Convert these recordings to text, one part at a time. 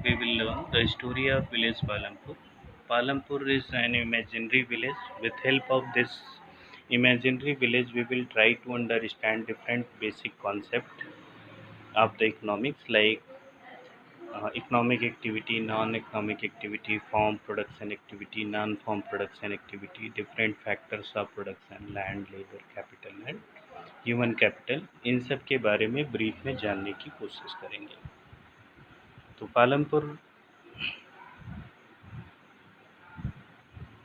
we will learn the story of village Palampur. Palampur is an imaginary village. With help of this imaginary village, we will try to understand different basic concepts of the economics like economic activity, non-economic activity, farm production activity, non-farm production activity, different factors of production, land, labor, capital and human capital, इन सब के बारे में brief में जानने की कोशिश करेंगे। तो Palampur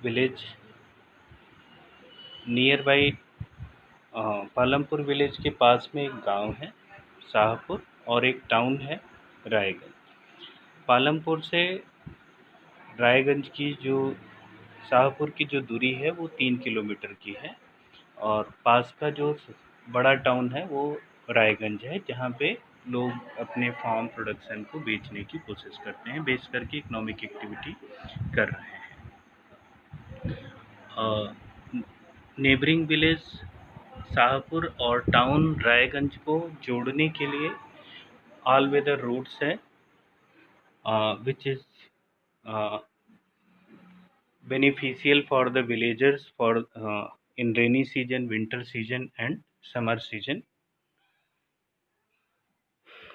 village near by Palampur village के पास में एक गांव है शाहपुर और एक टाउन है रायगंज। पालमपुर से रायगंज की जो शाहपुर की जो दूरी है वो 3 किलोमीटर की है और पास का जो बड़ा टाउन है वो रायगंज है, जहाँ पे लोग अपने फार्म प्रोडक्शन को बेचने की कोशिश करते हैं, बेच करके इकोनॉमिक एक्टिविटी कर रहे हैं। नेबरिंग विलेज शाहपुर और टाउन रायगंज को जोड़ने के लिए ऑल वेदर रोड्स है which is beneficial for the villagers for in rainy season, winter season and summer season.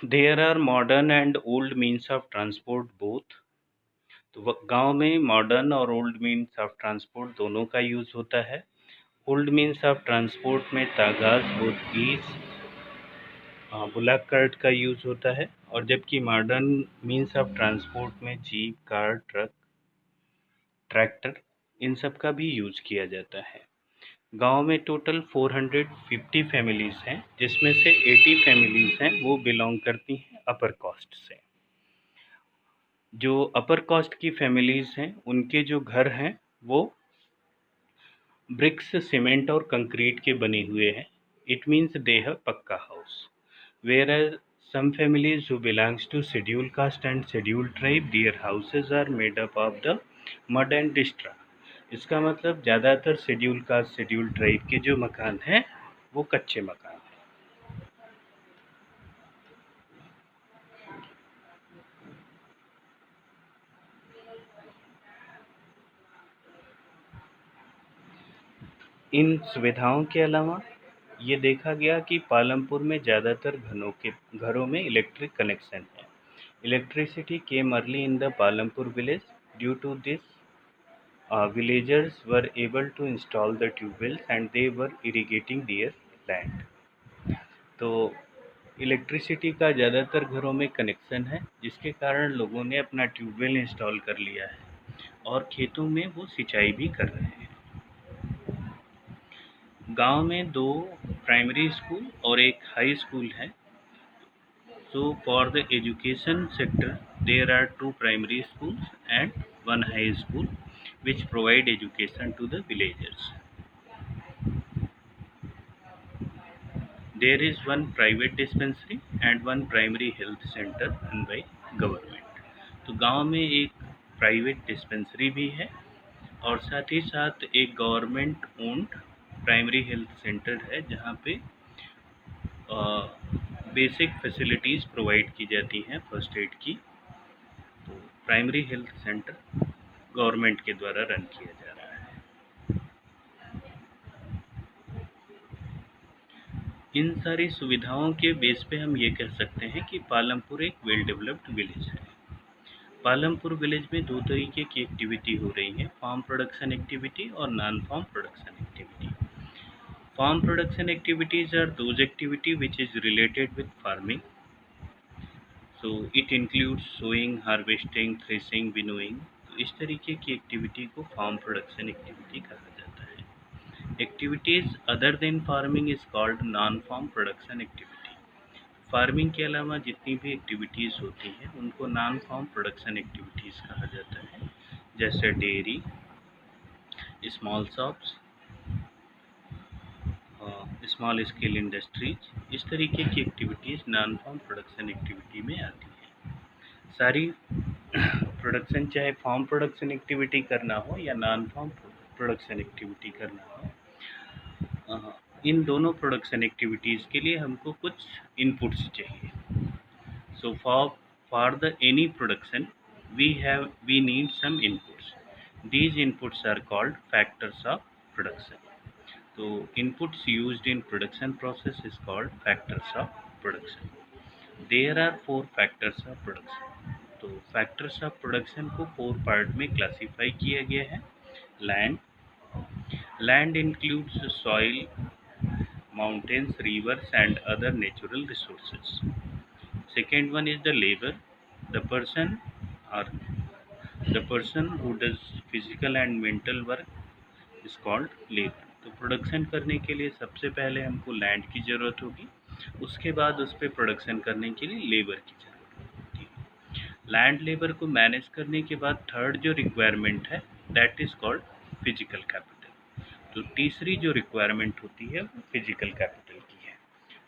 There are modern and old means of transport both. तो गांव में मॉडर्न और ओल्ड मीन्स ऑफ ट्रांसपोर्ट दोनों का use होता है। Old means of transport में तागाज, बोटगीज, bullock cart का यूज़ होता है और जबकि मॉडर्न मीन्स ऑफ ट्रांसपोर्ट में जीप, कार, ट्रक, ट्रैक्टर इन सब का भी यूज़ किया जाता है। गांव में टोटल 450 फैमिलीज़ हैं, जिसमें से 80 फैमिलीज़ हैं वो बिलोंग करती हैं अपर कास्ट से। जो अपर कास्ट की फैमिलीज़ हैं उनके जो घर हैं वो ब्रिक्स, सीमेंट और कंक्रीट के बने हुए हैं। इट मीन्स दे हैव पक्का house. Whereas some families who belongs to scheduled caste and scheduled tribe, their houses are made up of the mud and straw. इसका मतलब ज़्यादातर शेड्यूल कास्ट, शेड्यूल ट्राइब के जो मकान हैं वो कच्चे मकान हैं। इन सुविधाओं के अलावा ये देखा गया कि पालमपुर में ज़्यादातर घरों में इलेक्ट्रिक कनेक्शन है। Electricity came early in the Palampur village. Due to this villagers were able to install the tube wells and they were irrigating their land. तो इलेक्ट्रिसिटी का ज़्यादातर घरों में कनेक्शन है, जिसके कारण लोगों ने अपना ट्यूबवेल इंस्टॉल कर लिया है और खेतों में वो सिंचाई भी कर रहे हैं। गांव में 2 प्राइमरी स्कूल और एक हाई स्कूल है। So for the education sector there are 2 primary schools and 1 high school which provide education to the villagers. There is 1 private dispensary and 1 primary health center run by government. तो गांव में एक private dispensary भी है और साथ ही साथ एक government owned primary health centre है, जहाँ पे बेसिक फैसिलिटीज़ प्रोवाइड की जाती हैं फर्स्ट एड की। तो प्राइमरी हेल्थ सेंटर गवर्नमेंट के द्वारा रन किया जा रहा है। इन सारी सुविधाओं के बेस पे हम ये कह सकते हैं कि पालमपुर एक वेल डेवलप्ड विलेज है। पालमपुर विलेज में 2 तरीके की एक्टिविटी हो रही है, फार्म प्रोडक्शन एक्टिविटी और non farm production activity. Farm production activities are those activity which is related with farming. So it includes sowing, harvesting, threshing, winnowing. तो इस तरीके की एक्टिविटी को फार्म प्रोडक्शन एक्टिविटी कहा जाता है। Activities other than farming is called non farm production activity. Farming के अलावा जितनी भी एक्टिविटीज़ होती हैं उनको नॉन फार्म प्रोडक्शन एक्टिविटीज़ कहा जाता है, जैसे dairy, small shops, small scale industries. इस तरीके की activities non farm production activity में आती हैं। सारी प्रोडक्शन, चाहे फार्म प्रोडक्शन एक्टिविटी करना हो या नॉन फार्म प्रोडक्शन एक्टिविटी करना हो, इन दोनों प्रोडक्शन एक्टिविटीज़ के लिए हमको कुछ इनपुट्स चाहिए। सो for the any production we need some inputs. These inputs are called factors of production. So inputs used in production process is called factors of production. There are four factors of production. तो factors of production को four part में classify किया गया है. Land includes soil, mountains, rivers and other natural resources. Second one is the labor. The person or the person who does physical and mental work is called labor. तो production करने के लिए सबसे पहले हमको लैंड की ज़रूरत होगी, उसके बाद उस पर प्रोडक्शन करने के लिए लेबर की ज़रूरत होती है. लैंड लेबर को मैनेज करने के बाद थर्ड जो रिक्वायरमेंट है that is called physical capital. तो तीसरी जो रिक्वायरमेंट होती है वो फिजिकल कैपिटल की है.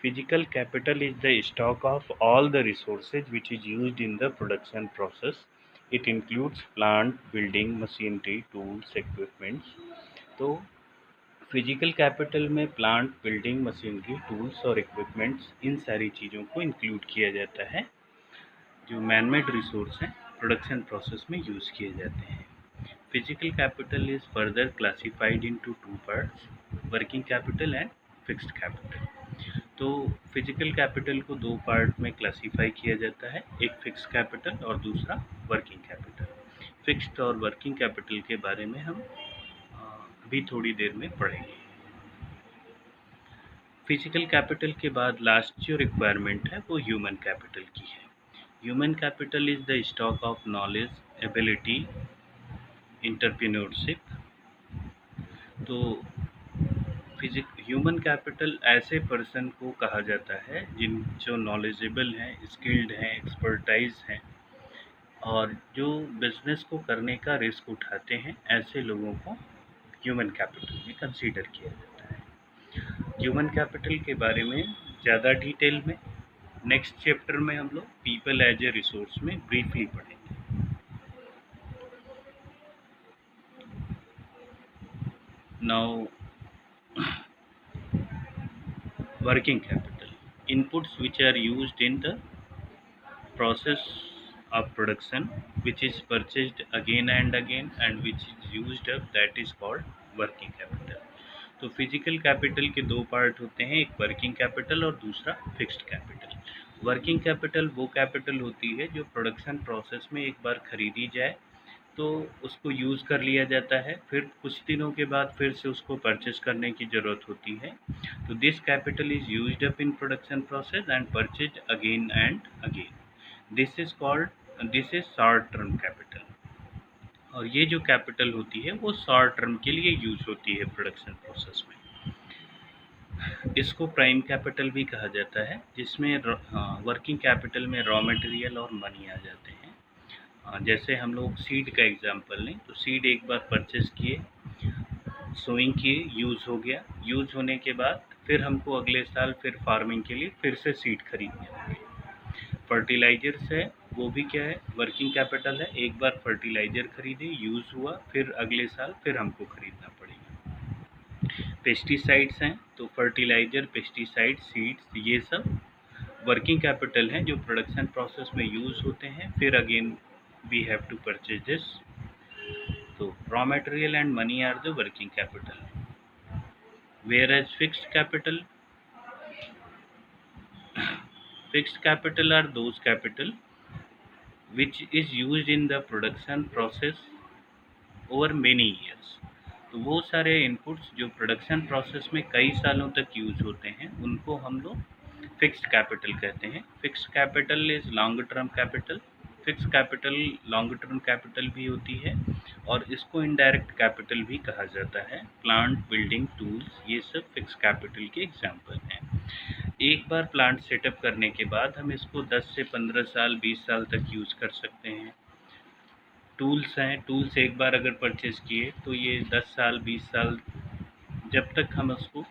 Physical capital is the stock of all the resources which is used in the production process. It includes plant, building, machinery, tools, equipments. तो physical capital में प्लांट, बिल्डिंग, मशीनरी, टूल्स और equipments इन सारी चीज़ों को include किया जाता है जो मैनमेड रिसोर्स हैं प्रोडक्शन प्रोसेस में यूज़ किए जाते हैं. Physical capital is further classified into two parts, working capital and fixed capital. तो फिजिकल कैपिटल को दो पार्ट में क्लासीफाई किया जाता है, एक फिक्स्ड कैपिटल और दूसरा वर्किंग कैपिटल. फिक्स्ड और वर्किंग कैपिटल के बारे में हम अभी थोड़ी देर में पढ़ेंगे. फिजिकल कैपिटल के बाद लास्ट जो रिक्वायरमेंट है वो ह्यूमन कैपिटल की है. Human capital is the stock of knowledge, ability, entrepreneurship. तो ह्यूमन कैपिटल ऐसे पर्सन को कहा जाता है जो नॉलेजेबल हैं, स्किल्ड हैं, एक्सपर्टाइज हैं और जो बिजनेस को करने का रिस्क उठाते हैं, ऐसे लोगों को ह्यूमन कैपिटल में कंसीडर किया जाता है. ह्यूमन कैपिटल के बारे में ज़्यादा डिटेल में नेक्स्ट चैप्टर में हम लोग पीपल एज ए रिसोर्स में ब्रीफली पढ़ेंगे. Now working capital, inputs which are used in the process of production which is purchased again and which is used up, that is called working capital. तो physical capital के दो part होते हैं, एक working capital और दूसरा fixed capital. Working capital वो capital होती है जो प्रोडक्शन प्रोसेस में एक बार खरीदी जाए तो उसको यूज़ कर लिया जाता है, फिर कुछ दिनों के बाद फिर से उसको परचेस करने की ज़रूरत होती है. तो this capital is used up in production process and purchase again and again. This is short term capital. और ये जो कैपिटल होती है वो शॉर्ट टर्म के लिए यूज होती है प्रोडक्शन प्रोसेस में. इसको प्राइम कैपिटल भी कहा जाता है, जिसमें वर्किंग कैपिटल में रॉ मटेरियल और मनी आ जाते हैं. जैसे हम लोग सीड का एग्जांपल लें तो सीड एक बार परचेस किए, सोइंग किए, यूज़ हो गया, यूज़ होने के बाद फिर हमको अगले साल फिर फार्मिंग के लिए फिर से सीड खरीदने होंगे. फर्टिलाइजर्स है वो भी क्या है, वर्किंग कैपिटल है. एक बार फर्टिलाइज़र खरीदे, यूज़ हुआ, फिर अगले साल फिर हमको खरीदना पड़ेगा. पेस्टिसाइड्स हैं तो फर्टिलाइज़र, पेस्टिसाइड, सीड्स, ये सब वर्किंग कैपिटल हैं जो प्रोडक्शन प्रोसेस में यूज़ होते हैं, फिर again we have to purchase this. So raw material and money are the working capital, whereas fixed capital are those capital which is used in the production process over many years. तो वो सारे inputs जो production process में कई सालों तक use होते हैं उनको हम लोग फिक्स्ड कैपिटल कहते हैं. Fixed capital is long term capital. Fix capital long term capital भी होती है और इसको इनडायरेक्ट कैपिटल भी कहा जाता है. प्लांट, बिल्डिंग, टूल्स, ये सब फिक्स कैपिटल के एग्जांपल हैं. एक बार प्लांट सेटअप करने के बाद हम इसको 10 से 15 साल, 20 साल तक यूज़ कर सकते हैं. टूल्स हैं, टूल्स एक बार अगर परचेज़ किए तो ये 10 साल, 20 साल जब तक हम उसको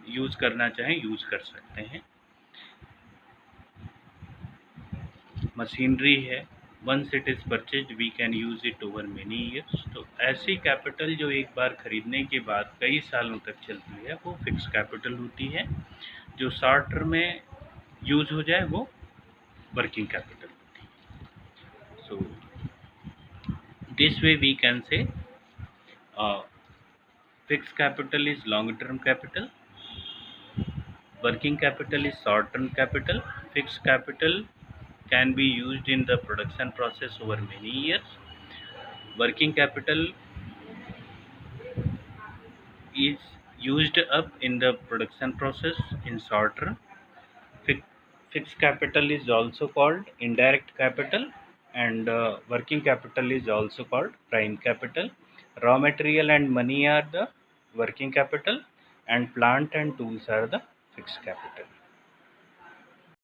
यूज़ करना चाहें यूज़ कर सकते हैं. मशीनरी है, once it is purchased we can use it over many years. तो ऐसी कैपिटल जो एक बार खरीदने के बाद कई सालों तक चलती है वो फिक्स कैपिटल होती है. जो शॉर्ट टर्म में यूज़ हो जाए वो वर्किंग कैपिटल होती है. So this way we can say fixed capital is long-term capital, working capital is short-term capital. Fixed capital can be used in the production process over many years. Working capital is used up in the production process in short term. Fi- Fixed capital is also called indirect capital, and working capital is also called prime capital. Raw material and money are the working capital, and plant and tools are the fixed capital.